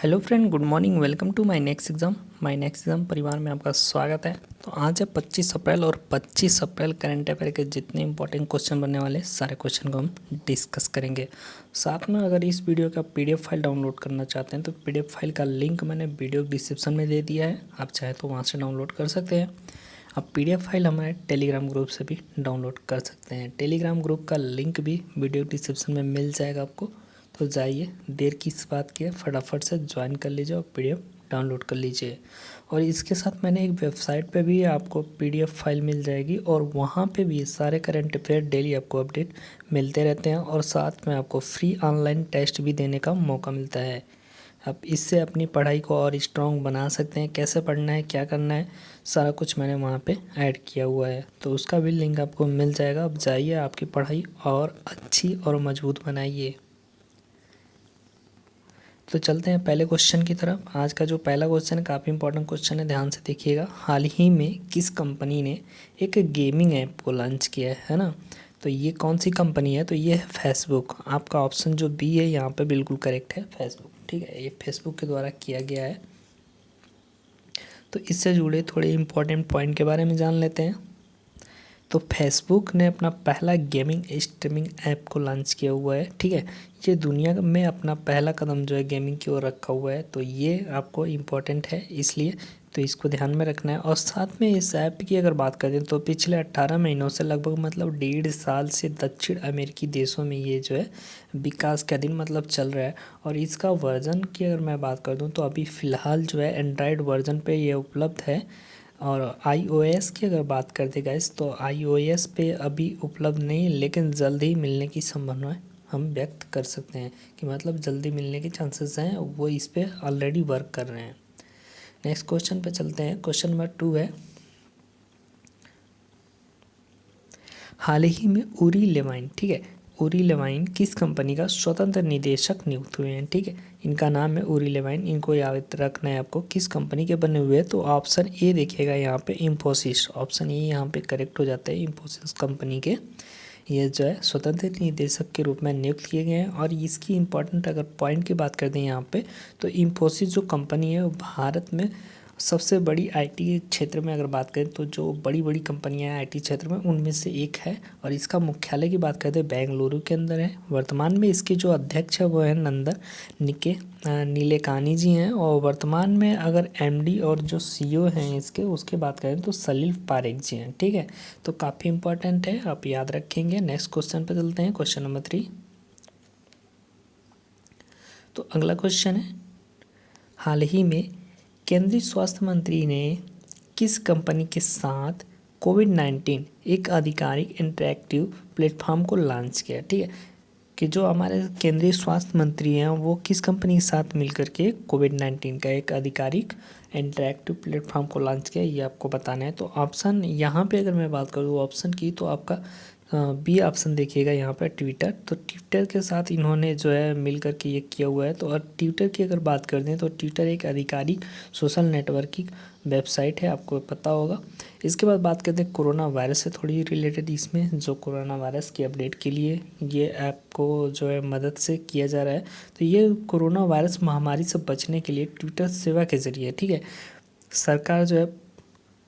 Hello friend, good morning. Welcome to my next exam परिवार में आपका स्वागत है। तो आज है 25 अप्रैल और 25 अप्रैल करंट अफेयर के जितने इंपॉर्टेंट क्वेश्चन बनने वाले सारे क्वेश्चन को हम डिस्कस करेंगे। साथ में अगर इस वीडियो का पीडीएफ फाइल डाउनलोड करना चाहते हैं तो पीडीएफ फाइल का लिंक मैंने वीडियो डिस्क्रिप्शन में दे दिया है, आप चाहे तो वहाँ से डाउनलोड कर सकते हैं। आप पीडीएफ फाइल हमारे टेलीग्राम ग्रुप से भी डाउनलोड कर सकते हैं। टेलीग्राम ग्रुप का लिंक भी वीडियो डिस्क्रिप्शन में मिल जाएगा आपको, तो जाइए, देर किस बात की है, फटाफट से ज्वाइन कर लीजिए और पीडीएफ डाउनलोड कर लीजिए। और इसके साथ मैंने एक वेबसाइट पे भी आपको पीडीएफ फाइल मिल जाएगी और वहाँ पे भी सारे करंट अफेयर डेली आपको अपडेट मिलते रहते हैं और साथ में आपको फ्री ऑनलाइन टेस्ट भी देने का मौका मिलता है। आप इससे अपनी पढ़ाई को और स्ट्रॉन्ग बना सकते हैं। कैसे पढ़ना है, क्या करना है, सारा कुछ मैंने वहाँ पे ऐड किया हुआ है, तो उसका भी लिंक आपको मिल जाएगा। अब जाइए, आपकी पढ़ाई और अच्छी और मजबूत बनाइए। तो चलते हैं पहले क्वेश्चन की तरफ। आज का जो पहला क्वेश्चन है काफ़ी इंपॉर्टेंट क्वेश्चन है, ध्यान से देखिएगा। हाल ही में किस कंपनी ने एक गेमिंग ऐप को लॉन्च किया है ना? तो ये कौन सी कंपनी है? तो ये है फेसबुक। आपका ऑप्शन जो बी है यहाँ पे बिल्कुल करेक्ट है, फेसबुक। ठीक है, ये फेसबुक के द्वारा किया गया है। तो इससे जुड़े थोड़े इंपॉर्टेंट पॉइंट के बारे में जान लेते हैं। तो फेसबुक ने अपना पहला गेमिंग स्ट्रीमिंग ऐप को लॉन्च किया हुआ है। ठीक है, ये दुनिया में अपना पहला कदम जो है गेमिंग की ओर रखा हुआ है, तो ये आपको इम्पोर्टेंट है, इसलिए तो इसको ध्यान में रखना है। और साथ में इस ऐप की अगर बात करें तो पिछले 18 महीनों से लगभग 1.5 साल से दक्षिण अमेरिकी देशों में ये जो है विकास का दिन चल रहा है। और इसका वर्जन की अगर मैं बात कर दूँ तो अभी फ़िलहाल जो है एंड्रॉयड वर्जन पे ये उपलब्ध है। और iOS की अगर बात करते गाइस तो iOS पे अभी उपलब्ध नहीं, लेकिन जल्द ही मिलने की संभावना हम व्यक्त कर सकते हैं कि जल्दी मिलने के चांसेस हैं, वो इस पे ऑलरेडी वर्क कर रहे हैं। नेक्स्ट क्वेश्चन पे चलते हैं। क्वेश्चन नंबर 2 है, हाल ही में उरी लेवाइन, ठीक है, उरी लेवाइन किस कंपनी का स्वतंत्र निदेशक नियुक्त हुए हैं? ठीक है, इनका नाम है उरी लेवाइन, इनको याद रखना है आपको। किस कंपनी के बने हुए हैं? तो ऑप्शन ए देखिएगा यहाँ पे, इंफोसिस। ऑप्शन ए यहाँ पे करेक्ट हो जाता है, इंफोसिस कंपनी के ये जो है स्वतंत्र निदेशक के रूप में नियुक्त किए गए हैं। और इसकी इंपॉर्टेंट अगर पॉइंट की बात करते हैं यहाँ पे, तो इंफोसिस जो कंपनी है वो भारत में सबसे बड़ी आईटी क्षेत्र में अगर बात करें तो जो बड़ी बड़ी कंपनियां हैं आईटी क्षेत्र में उनमें से एक है। और इसका मुख्यालय की बात करते हैं बेंगलुरु के अंदर है। वर्तमान में इसके जो अध्यक्ष है वो है नंदन नीलेकानी जी हैं। और वर्तमान में अगर एमडी और जो सीईओ हैं इसके, उसके बात करें तो सलील पारेख जी हैं। ठीक है, तो काफ़ी इंपॉर्टेंट है, आप याद रखेंगे। नेक्स्ट क्वेश्चन पे चलते हैं, क्वेश्चन नंबर 3। तो अगला क्वेश्चन है, हाल ही में केंद्रीय स्वास्थ्य मंत्री ने किस कंपनी के साथ कोविड-19 एक आधिकारिक इंटरैक्टिव प्लेटफॉर्म को लॉन्च किया? ठीक है, कि जो हमारे केंद्रीय स्वास्थ्य मंत्री हैं वो किस कंपनी के साथ मिलकर के कोविड-19 का एक आधिकारिक इंटरैक्टिव प्लेटफॉर्म को लॉन्च किया, ये आपको बताना है। तो ऑप्शन यहाँ पे अगर मैं बात करूँ ऑप्शन की, तो आपका बी ऑप्शन देखिएगा यहाँ पर, ट्विटर। तो ट्विटर के साथ इन्होंने जो है मिल कर के ये किया हुआ है। तो और ट्विटर की अगर बात करते हैं तो ट्विटर एक आधिकारिक सोशल नेटवर्किंग वेबसाइट है, आपको पता होगा। इसके बाद बात करते हैं कोरोना वायरस से थोड़ी रिलेटेड, इसमें जो कोरोना वायरस की अपडेट के लिए ये ऐप को जो है मदद से किया जा रहा है। तो ये कोरोना वायरस महामारी से बचने के लिए ट्विटर सेवा के ज़रिए, ठीक है, सरकार जो है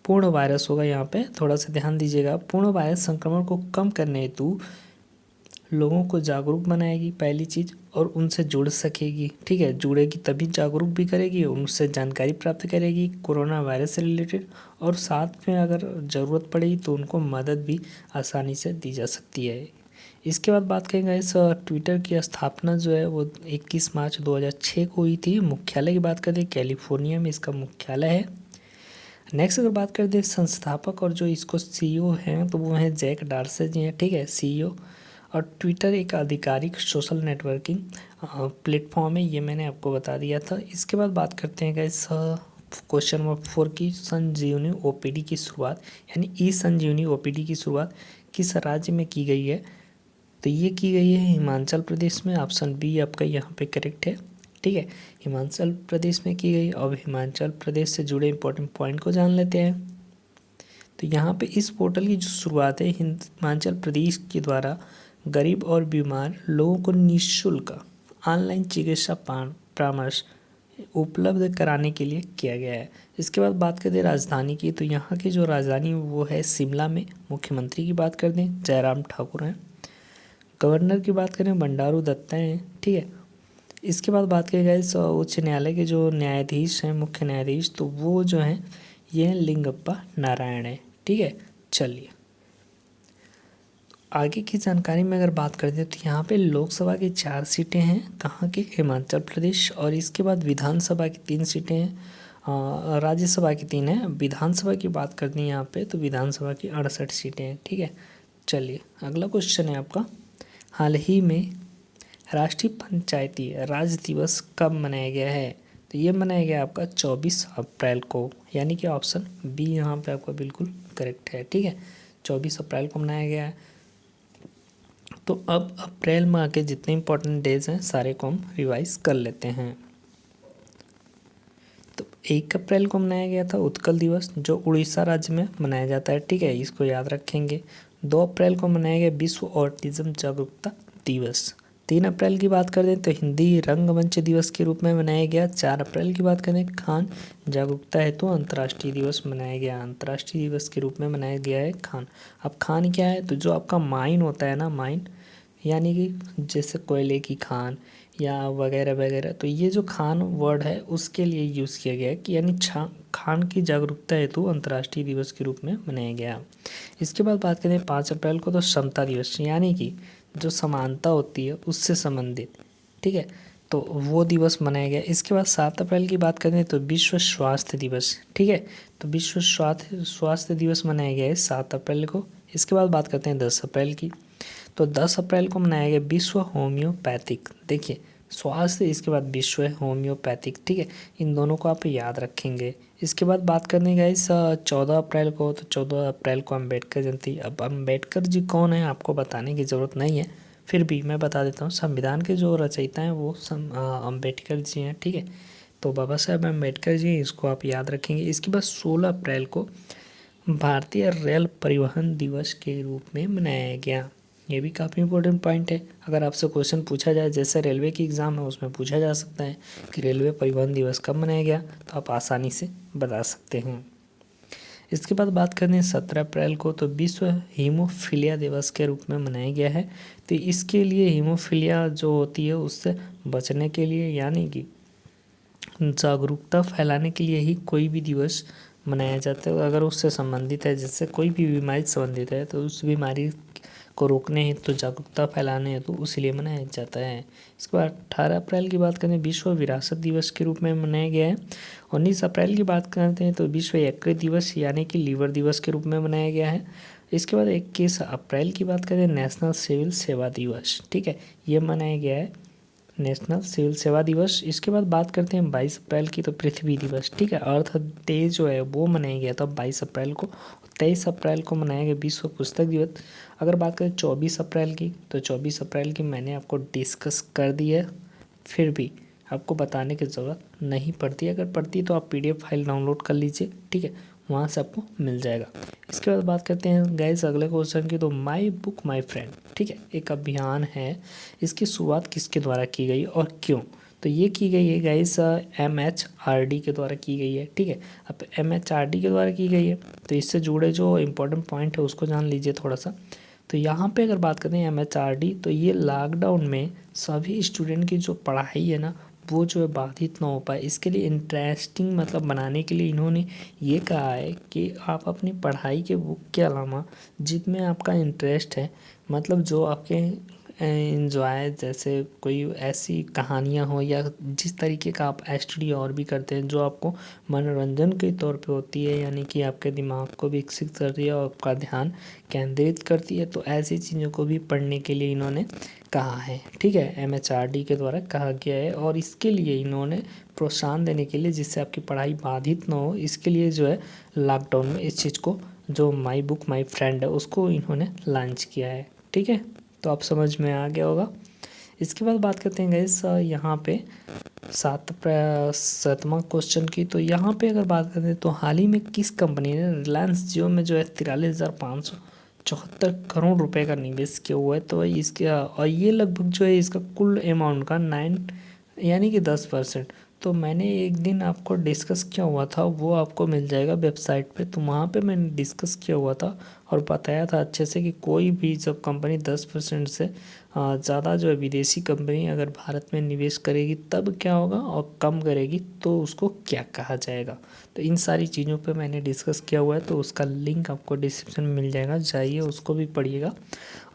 पूर्ण वायरस होगा, यहाँ पे थोड़ा सा ध्यान दीजिएगा, पूर्ण वायरस संक्रमण को कम करने हेतु लोगों को जागरूक बनाएगी पहली चीज़, और उनसे जुड़ सकेगी। ठीक है, जुड़ेगी तभी जागरूक भी करेगी, उनसे जानकारी प्राप्त करेगी कोरोना वायरस से रिलेटेड, और साथ में अगर ज़रूरत पड़ेगी तो उनको मदद भी आसानी से दी जा सकती है। इसके बाद बात करेंगे इस ट्विटर की स्थापना जो है वो 21 मार्च 2006 को हुई थी। मुख्यालय की बात करें कैलिफोर्निया में इसका मुख्यालय है। नेक्स्ट अगर बात करते हैं संस्थापक और जो इसको सीईओ हैं तो वो हैं जैक डॉर्से जी हैं। ठीक है, सीईओ। और ट्विटर एक आधिकारिक सोशल नेटवर्किंग प्लेटफॉर्म है, ये मैंने आपको बता दिया था। इसके बाद बात करते हैं गाइस क्वेश्चन नंबर 4 की, संजीवनी ओपीडी की शुरुआत यानी ई संजीवनी ओपीडी की शुरुआत किस राज्य में की गई है? तो ये की गई है हिमाचल प्रदेश में। ऑप्शन बी आपका यहाँ पे करेक्ट है। ठीक है, हिमाचल प्रदेश में की गई। अब हिमाचल प्रदेश से जुड़े इंपॉर्टेंट पॉइंट को जान लेते हैं। तो यहाँ पे इस पोर्टल की जो शुरुआत है हिमाचल प्रदेश के द्वारा गरीब और बीमार लोगों को निःशुल्क ऑनलाइन चिकित्सा परामर्श उपलब्ध कराने के लिए किया गया है। इसके बाद बात करते हैं राजधानी की, तो यहाँ की जो राजधानी वो है शिमला में। मुख्यमंत्री की बात करते हैं जयराम ठाकुर हैं। गवर्नर की बात करें बंडारू दत्ता हैं, ठीक है। इसके बाद बात करें गाइस उच्च न्यायालय के जो न्यायाधीश हैं, मुख्य न्यायाधीश, तो वो जो हैं ये हैं लिंगप्पा नारायण है, ठीक है। चलिए आगे की जानकारी में अगर बात करते हैं तो यहाँ पे लोकसभा की 4 सीटें हैं, कहाँ की, हिमाचल प्रदेश। और इसके बाद विधानसभा की 3 सीटें हैं, राज्यसभा की 3 है। विधानसभा की बात करते हैं यहाँ पे तो विधानसभा की 68 सीटें हैं, ठीक है। चलिए अगला क्वेश्चन है आपका, हाल ही में राष्ट्रीय पंचायती राज दिवस कब मनाया गया है? तो ये मनाया गया आपका 24 अप्रैल को, यानी कि ऑप्शन बी यहाँ पे आपका बिल्कुल करेक्ट है, ठीक है। 24 अप्रैल को मनाया गया है। तो अब अप्रैल माह के जितने इंपॉर्टेंट डेज हैं सारे को हम रिवाइज कर लेते हैं। तो 1 अप्रैल को मनाया गया था उत्कल दिवस, जो उड़ीसा राज्य में मनाया जाता है, ठीक है, इसको याद रखेंगे। 2 अप्रैल को मनाया गया विश्व ऑटिज्म जागरूकता दिवस। 3 अप्रैल की बात करें तो हिंदी रंगमंच दिवस के रूप में मनाया गया। 4 अप्रैल की बात करें खान जागरूकता हेतु अंतर्राष्ट्रीय दिवस मनाया गया, अंतर्राष्ट्रीय दिवस के रूप में मनाया गया है खान। अब खान क्या है, तो जो आपका माइन होता है ना, माइन यानी कि जैसे कोयले की खान या वगैरह वगैरह, तो ये जो खान वर्ड है उसके लिए यूज़ किया गया है कि यानी खान की जागरूकता हेतु अंतर्राष्ट्रीय दिवस के रूप में मनाया गया। इसके बाद बात करें 5 अप्रैल को, तो समता दिवस, यानी कि जो समानता होती है उससे संबंधित, ठीक है, तो वो दिवस मनाया गया। इसके बाद 7 अप्रैल की बात करें तो विश्व स्वास्थ्य दिवस, ठीक है, तो विश्व स्वास्थ्य दिवस मनाया गया है 7 अप्रैल को। इसके बाद बात करते हैं 10 अप्रैल की, तो 10 अप्रैल को मनाया गया विश्व होम्योपैथिक, देखिए स्वास्थ्य, इसके बाद विश्व होम्योपैथिक, ठीक है, इन दोनों को आप याद रखेंगे। इसके बाद बात करने गए 14 अप्रैल को, तो 14 अप्रैल को अम्बेडकर जयंती। अब अम्बेडकर जी कौन है आपको बताने की ज़रूरत नहीं है, फिर भी मैं बता देता हूँ, संविधान के जो रचयिता हैं वो अम्बेडकर जी हैं, ठीक है, तो बाबा साहेब अम्बेडकर जी, इसको आप याद रखेंगे। इसके बाद 16 अप्रैल को भारतीय रेल परिवहन दिवस के रूप में मनाया गया। ये भी काफ़ी इंपॉर्टेंट पॉइंट है, अगर आपसे क्वेश्चन पूछा जाए, जैसे रेलवे की एग्ज़ाम है उसमें पूछा जा सकता है कि रेलवे परिवहन दिवस कब मनाया गया, तो आप आसानी से बता सकते हैं। इसके बाद बात करते हैं 17 अप्रैल को, तो विश्व हीमोफीलिया दिवस के रूप में मनाया गया है। तो इसके लिए हीमोफीलिया जो होती है उससे बचने के लिए, यानी कि जागरूकता फैलाने के लिए ही कोई भी दिवस मनाया जाता है। अगर उससे संबंधित है, जिससे कोई भी बीमारी संबंधित है, तो उस बीमारी को रोकने हेतु तो जागरूकता फैलाने हेतु तो इसीलिए मनाया जाता है। इसके बाद 18 अप्रैल की बात करें विश्व विरासत दिवस के रूप में मनाया गया है। 19 अप्रैल की बात करते हैं तो विश्व यकृत दिवस यानी कि लीवर दिवस के रूप में मनाया गया है। इसके बाद 21 अप्रैल की बात करें नेशनल सिविल सेवा दिवस, ठीक है, ये मनाया गया है नेशनल सिविल सेवा दिवस। इसके बाद बात करते हैं 22 अप्रैल की, तो पृथ्वी दिवस, ठीक है, अर्थ डे जो है वो मनाया गया था 22 अप्रैल को। 23 अप्रैल को मनाया गया विश्व पुस्तक दिवस। अगर बात करें 24 अप्रैल की, तो 24 अप्रैल की मैंने आपको डिस्कस कर दी है, फिर भी आपको बताने की ज़रूरत नहीं पड़ती, अगर पड़ती तो आप PDF फाइल डाउनलोड कर लीजिए, ठीक है, वहाँ से आपको मिल जाएगा। इसके बाद बात करते हैं गाइस अगले क्वेश्चन की, तो माई बुक माई फ्रेंड, ठीक है, एक अभियान है, इसकी शुरुआत किसके द्वारा की गई और क्यों? तो ये की गई है गाइस MHRD के द्वारा की गई है, ठीक है। अब MHRD के द्वारा की गई है तो इससे जुड़े जो इम्पोर्टेंट पॉइंट है उसको जान लीजिए थोड़ा सा। तो यहाँ पे अगर बात करते हैं MHRD, तो ये लॉकडाउन में सभी स्टूडेंट की जो पढ़ाई है ना वो जो है बाधित ना हो पाए, इसके लिए इंटरेस्टिंग मतलब बनाने के लिए इन्होंने ये कहा है कि आप अपनी पढ़ाई के बुक के अलावा जिसमें आपका इंटरेस्ट है, मतलब जो आपके इंजॉय, जैसे कोई ऐसी कहानियाँ हो या जिस तरीके का आप स्टडी और भी करते हैं जो आपको मनोरंजन के तौर पे होती है, यानी कि आपके दिमाग को विकसित करती है और आपका ध्यान केंद्रित करती है, तो ऐसी चीज़ों को भी पढ़ने के लिए इन्होंने कहा है, ठीक है, MHRD के द्वारा कहा गया है। और इसके लिए इन्होंने प्रोत्साहन देने के लिए, जिससे आपकी पढ़ाई बाधित ना हो, इसके लिए जो है लॉकडाउन में इस चीज़ को, जो माई बुक माई फ्रेंड है, उसको इन्होंने लॉन्च किया है, ठीक है, तो आप समझ में आ गया होगा। इसके बाद बात करते हैं गाइस यहाँ पे 7वां क्वेश्चन की, तो यहाँ पे अगर बात करते हैं तो हाल ही में किस कंपनी ने रिलायंस जियो में जो है 43,574 करोड़ रुपए का निवेश किया हुआ है, तो इसके और ये लगभग जो है इसका कुल अमाउंट का 9 यानी कि 10%, तो मैंने एक दिन आपको डिस्कस किया हुआ था, वो आपको मिल जाएगा वेबसाइट पे। तो वहाँ पे मैंने डिस्कस किया हुआ था और बताया था अच्छे से कि कोई भी जब कंपनी 10% से ज़्यादा जो है विदेशी कंपनी अगर भारत में निवेश करेगी तब क्या होगा, और कम करेगी तो उसको क्या कहा जाएगा। तो इन सारी चीज़ों पे मैंने डिस्कस किया हुआ है, तो उसका लिंक आपको डिस्क्रिप्शन में मिल जाएगा, जाइए उसको भी पढ़िएगा।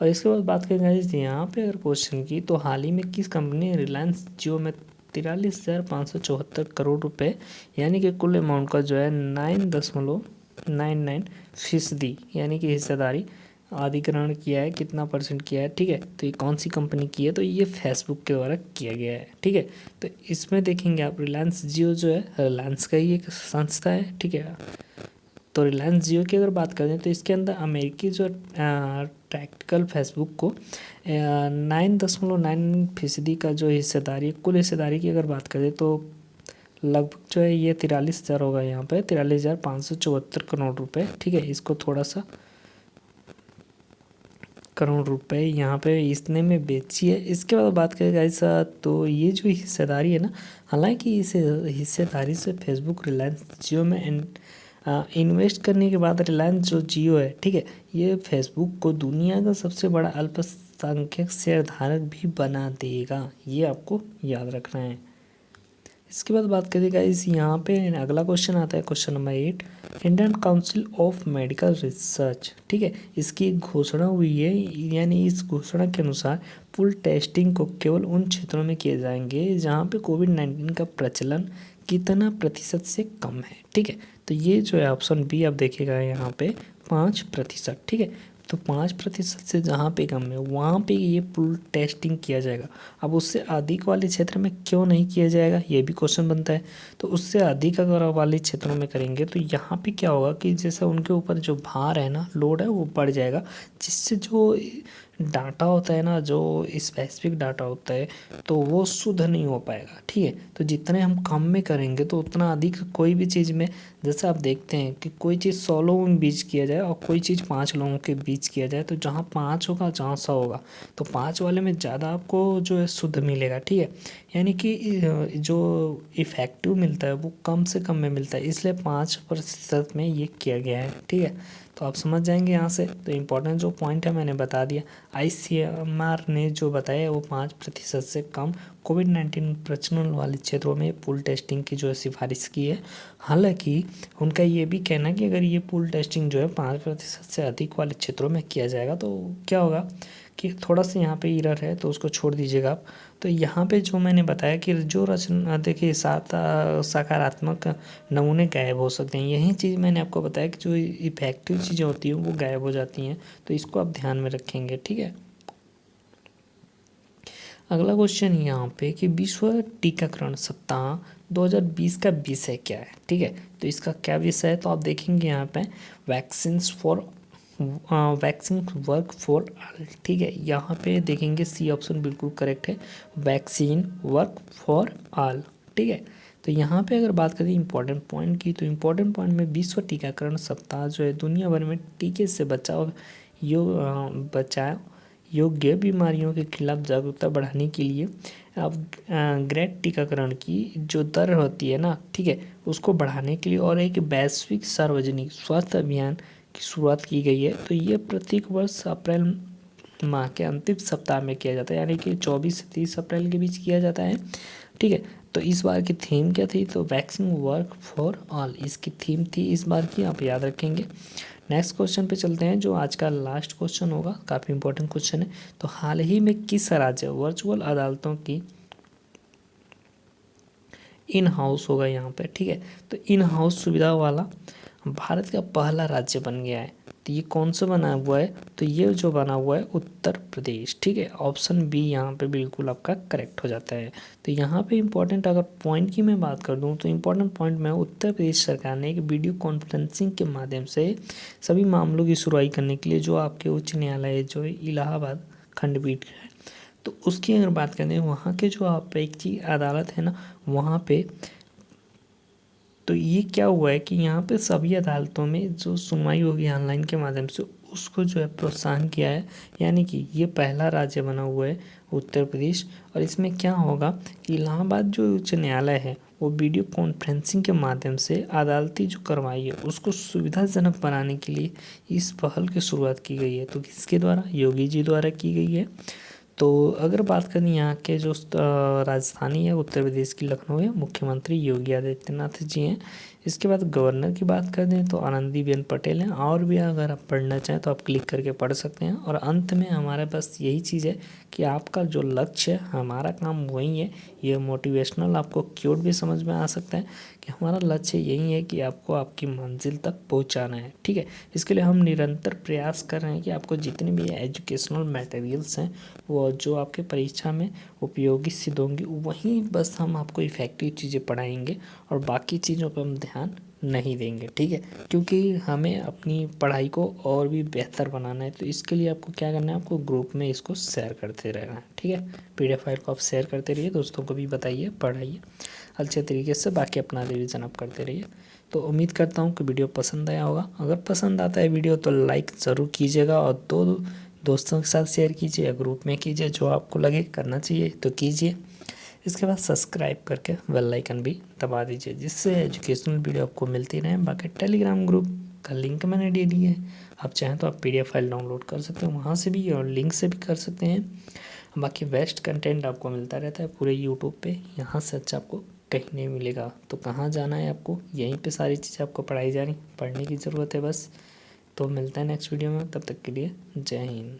और इसके बाद बात करेंगे यहाँ पे अगर क्वेश्चन की, तो हाल ही में किस कंपनी ने रिलायंस जियो में 43,574 करोड़ रुपए यानी कि कुल अमाउंट का जो है 9.99% यानी कि हिस्सेदारी अधिग्रहण किया है, कितना परसेंट किया है, ठीक है। तो ये कौन सी कंपनी की है, तो ये फेसबुक के द्वारा किया गया है, ठीक है। तो इसमें देखेंगे आप, रिलायंस जियो जो है रिलायंस का ही एक संस्था है, ठीक है। तो रिलायंस जियो की अगर बात करें तो इसके अंदर अमेरिकी जो प्रैक्टिकल फेसबुक को 9.9% का जो हिस्सेदारी, कुल हिस्सेदारी की अगर बात करें तो लगभग जो है ये 43,000 होगा, यहाँ पे 43,574 करोड़ रुपए, ठीक है। इसको थोड़ा सा करोड़ रुपए यहाँ पे इसने में बेची है। इसके बाद बात करें गाइस, तो ये जो हिस्सेदारी है ना, हालांकि इस हिस्सेदारी से फेसबुक रिलायंस जियो में इन्वेस्ट करने के बाद रिलायंस जो जियो है, ठीक है, ये फेसबुक को दुनिया का सबसे बड़ा अल्पसंख्यक शेयर धारक भी बना देगा, ये आपको याद रखना है। इसके बाद बात करिएगा इस यहाँ पे अगला क्वेश्चन आता है, question number 8, Indian council of medical research, ठीक है, इसकी घोषणा हुई है। यानी इस घोषणा के अनुसार पुल टेस्टिंग को केवल उन क्षेत्रों में किए जाएंगे जहाँ पे कोविड-19 का प्रचलन कितना प्रतिशत से कम है, ठीक है। तो ये जो है ऑप्शन बी आप देखिएगा यहाँ पे 5%, ठीक है। तो 5% से जहाँ पे कम है वहाँ पे ये पुल टेस्टिंग किया जाएगा। अब उससे अधिक वाले क्षेत्र में क्यों नहीं किया जाएगा, ये भी क्वेश्चन बनता है। तो उससे अधिक अगर वाले क्षेत्रों में करेंगे तो यहाँ पे क्या होगा कि जैसे उनके ऊपर जो भार है ना, लोड है, वो बढ़ जाएगा, जिससे जो डाटा होता है ना, जो स्पेसिफिक डाटा होता है, तो वो शुद्ध नहीं हो पाएगा, ठीक है। तो जितने हम कम में करेंगे तो उतना अधिक कोई भी चीज़ में, जैसे आप देखते हैं कि कोई चीज़ 100 लोगों के बीच किया जाए और कोई चीज़ 5 लोगों के बीच किया जाए, तो जहाँ 5 होगा जहाँ 100 होगा, तो 5 वाले में ज़्यादा आपको जो है शुद्ध मिलेगा, ठीक है। यानी कि जो इफ़ेक्टिव मिलता है वो कम से कम में मिलता है, इसलिए 5% में ये किया गया है, ठीक है। तो आप समझ जाएंगे यहाँ से। तो इम्पोर्टेंट जो पॉइंट है मैंने बता दिया। ICMR ने जो बताया वो 5% से कम कोविड-19 प्रचलन वाले क्षेत्रों में पुल टेस्टिंग की जो है सिफारिश की है। हालांकि उनका ये भी कहना है कि अगर ये पुल टेस्टिंग जो है 5% से अधिक वाले क्षेत्रों में किया जाएगा तो क्या होगा कि थोड़ा सा यहाँ पे एरर है, तो उसको छोड़ दीजिएगा आप। तो यहाँ पे जो मैंने बताया कि जो रचना, देखिए, सकारात्मक नमूने गायब हो सकते हैं, यही चीज़ मैंने आपको बताया कि जो इफेक्टिव चीज़ें होती हैं वो गायब हो जाती हैं, तो इसको आप ध्यान में रखेंगे, ठीक है। अगला क्वेश्चन यहाँ पे कि विश्व टीकाकरण सप्ताह 2020 का विषय क्या है, ठीक है। तो इसका क्या विषय है, तो आप देखेंगे यहाँ पे वैक्सीन वर्क फॉर ऑल, ठीक है। यहाँ पे देखेंगे सी ऑप्शन बिल्कुल करेक्ट है, वैक्सीन वर्क फॉर ऑल, ठीक है। तो यहाँ पे अगर बात करें इंपॉर्टेंट पॉइंट की, तो इम्पोर्टेंट पॉइंट में विश्व टीकाकरण सप्ताह जो है दुनिया भर में टीके से बचाव योग्य बीमारियों के खिलाफ जागरूकता बढ़ाने के लिए अब ग्रेड टीकाकरण की जो दर होती है ना, ठीक है, उसको बढ़ाने के लिए और एक वैश्विक सार्वजनिक स्वास्थ्य अभियान की शुरुआत की गई है। तो ये प्रत्येक वर्ष अप्रैल माह के अंतिम सप्ताह में किया जाता है, यानी कि 24 से 30 अप्रैल के बीच किया जाता है, ठीक है। तो इस बार की थीम क्या थी, तो वैक्सीन वर्क फॉर ऑल इसकी थीम थी इस बार की, आप याद रखेंगे। नेक्स्ट क्वेश्चन पे चलते हैं, जो आज का लास्ट क्वेश्चन होगा, काफ़ी इंपॉर्टेंट क्वेश्चन है। तो हाल ही में किस राज्य वर्चुअल अदालतों की इन हाउस होगा यहाँ पे, ठीक है। तो इन हाउस सुविधा वाला भारत का पहला राज्य बन गया है। तो ये कौन सा बना हुआ है, तो ये जो बना हुआ है उत्तर प्रदेश, ठीक है। ऑप्शन बी यहाँ पे बिल्कुल आपका करेक्ट हो जाता है। तो यहाँ पे इम्पोर्टेंट अगर पॉइंट की मैं बात कर दूँ तो इम्पोर्टेंट पॉइंट में उत्तर प्रदेश सरकार ने एक वीडियो कॉन्फ्रेंसिंग के माध्यम से सभी मामलों की सुनवाई करने के लिए, जो आपके उच्च न्यायालय जो इलाहाबाद खंडपीठ है, तो उसकी अगर बात करें वहाँ के जो अपेक्षी अदालत है ना, वहाँ पे तो ये क्या हुआ है कि यहाँ पे सभी अदालतों में जो सुनवाई होगी ऑनलाइन के माध्यम से, उसको जो है प्रोत्साहन किया है। यानी कि ये पहला राज्य बना हुआ है उत्तर प्रदेश। और इसमें क्या होगा कि इलाहाबाद जो उच्च न्यायालय है वो वीडियो कॉन्फ्रेंसिंग के माध्यम से अदालती जो कार्रवाई है उसको सुविधाजनक बनाने के लिए इस पहल की शुरुआत की गई है। तो किसके द्वारा? योगी जी द्वारा की गई है। तो अगर बात करें यहाँ के जो राजधानी है उत्तर प्रदेश की लखनऊ है, मुख्यमंत्री योगी आदित्यनाथ जी हैं। इसके बाद गवर्नर की बात कर दें तो आनंदीबेन पटेल हैं। और भी अगर आप पढ़ना चाहें तो आप क्लिक करके पढ़ सकते हैं। और अंत में हमारे पास यही चीज़ है कि आपका जो लक्ष्य है हमारा काम वही है। ये मोटिवेशनल आपको क्यूट भी समझ में आ सकता है कि हमारा लक्ष्य यही है कि आपको आपकी मंजिल तक पहुंचाना है। ठीक है, इसके लिए हम निरंतर प्रयास कर रहे हैं कि आपको जितने भी एजुकेशनल मटेरियल्स हैं वो जो आपके परीक्षा में उपयोगी सिद्ध होंगी वहीं बस हम आपको इफ़ेक्टिव चीज़ें पढ़ाएंगे और बाकी चीज़ों पर हम ध्यान नहीं देंगे। ठीक है, क्योंकि हमें अपनी पढ़ाई को और भी बेहतर बनाना है। तो इसके लिए आपको क्या करना है, आपको ग्रुप में इसको शेयर करते रहना है। ठीक है, PDF फाइल को आप शेयर करते रहिए, दोस्तों को भी बताइए, पढ़ाइए अच्छे तरीके से, बाकी अपना रिवीजन आप करते रहिए। तो उम्मीद करता हूँ कि वीडियो पसंद आया होगा। अगर पसंद आता है वीडियो तो लाइक ज़रूर कीजिएगा और दो दोस्तों के साथ शेयर कीजिए या ग्रुप में कीजिए, जो आपको लगे करना चाहिए तो कीजिए। इसके बाद सब्सक्राइब करके बेल आइकन भी दबा दीजिए, जिससे एजुकेशनल वीडियो आपको मिलती रहे। बाकी टेलीग्राम ग्रुप का लिंक मैंने दे दिया है, आप चाहें तो आप PDF फाइल डाउनलोड कर सकते हो वहाँ से भी और लिंक से भी कर सकते हैं। बाकी बेस्ट कंटेंट आपको मिलता रहता है पूरे यूट्यूब पे, यहाँ से अच्छा आपको कहीं नहीं मिलेगा। तो कहाँ जाना है आपको, यहीं पे सारी चीज़ें आपको पढ़ाई जा रही, पढ़ने की ज़रूरत है बस। तो मिलता है नेक्स्ट वीडियो में, तब तक के लिए जय हिंद।